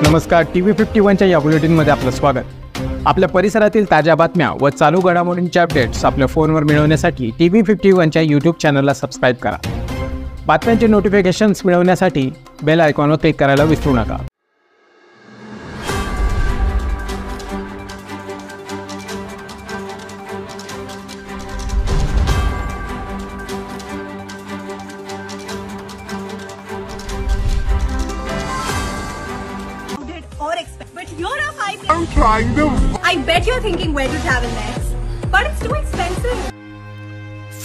नमस्कार, TV51च्या या बुलेटिनमध्ये आपलं स्वागत। आपल्या परिसरातील ताज्या बातम्या व चालू घडामोडींचे अपडेट्स आपल्या फोनवर मिळवण्यासाठी TV51च्या YouTube चॅनलला सबस्क्राइब करा। बातम्यांचे नोटिफिकेशन्स मिळवण्यासाठी बेल आयकॉनवर क्लिक करायला विसरू नका। But you're a 5. I'm trying to. I bet you're thinking where to travel next, but it's too expensive.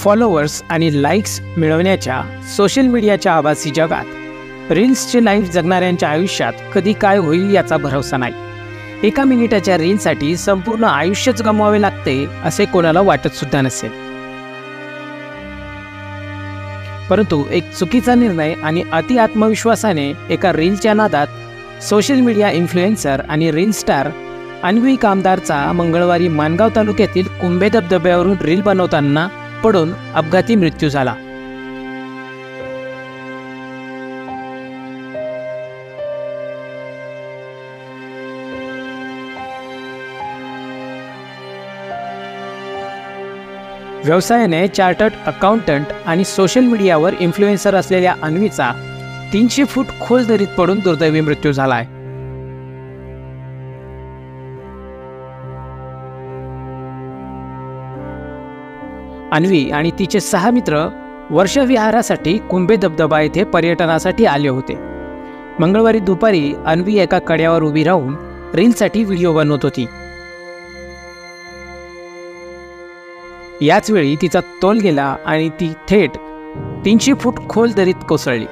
Followers आणि लाईक्स मिळवण्याच्या सोशल मीडियाच्या आभासी जगात रील्सचे लाईफ जगणाऱ्यांच्या आयुष्यात कधी काय होईल याचा भरोसा नाही। एका मिनिटाच्या रीलसाठी संपूर्ण आयुष्यच गमवावे लागते असे कोणाला वाटत सुद्धा नसेल। परंतु एक चुकीचा निर्णय आणि अति आत्मविश्वासाने एका रीलच्या नादात सोशल मीडिया इन्फ्लुएन्सर आणि रील स्टार अन्वी कामदारचा मंगळवारी माणगाव तालुक्यातील कुंभे धबधब्यावरून रील बनवताना पडून अपघाती मृत्यू झाला। व्यवसायाने चार्टर्ड अकाउंटंट आणि सोशल मीडियावर इन्फ्लुएन्सर असलेल्या अन्वीचा 300 फूट खोल दरीत पडून दुर्दैवी मृत्यू झालाय। अन्वी आणि तिचे 6 मित्र वर्षविहारासाठी कुंभे धबधबा येथे पर्यटनासाठी आले होते। मंगळवारी दुपारी अन्वी एका कड्यावर उभी राहून रीलसाठी व्हिडिओ बनवत होती। याच वेळी तिचा तोल गेला आणि ती थेट 300 फूट खोल दरीत कोसळली।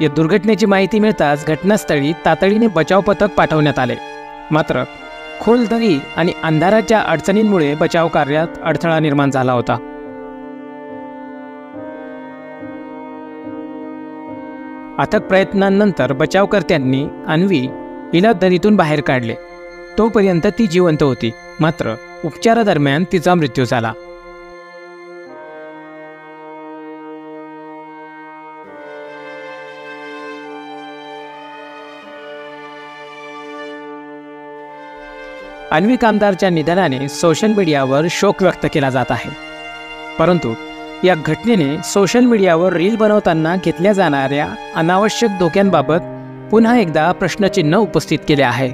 या दुर्घटनेची माहिती मिळताच घटनास्थळी तातडीने बचाव पथक पाठवण्यात आले। मात्र खोल दरी आणि अंधाराच्या अडचणींमुळे बचाव कार्यात अडथळा निर्माण झाला होता। अथक प्रयत्नांनंतर बचावकर्त्यांनी अन्वी हिला दरीतून बाहेर काढले। तोपर्यंत ती जिवंत होती, मात्र उपचारादरम्यान तिचा मृत्यू झाला। अन्वी कामदारच्या निधनाने सोशल मीडियावर शोक व्यक्त केला जात आहे। परंतु या घटनेने सोशल मीडियावर रील बनवताना घेतल्या जाणाऱ्या अनावश्यक धोक्यांबाबत पुन्हा एकदा प्रश्नचिन्ह उपस्थित केले आहे।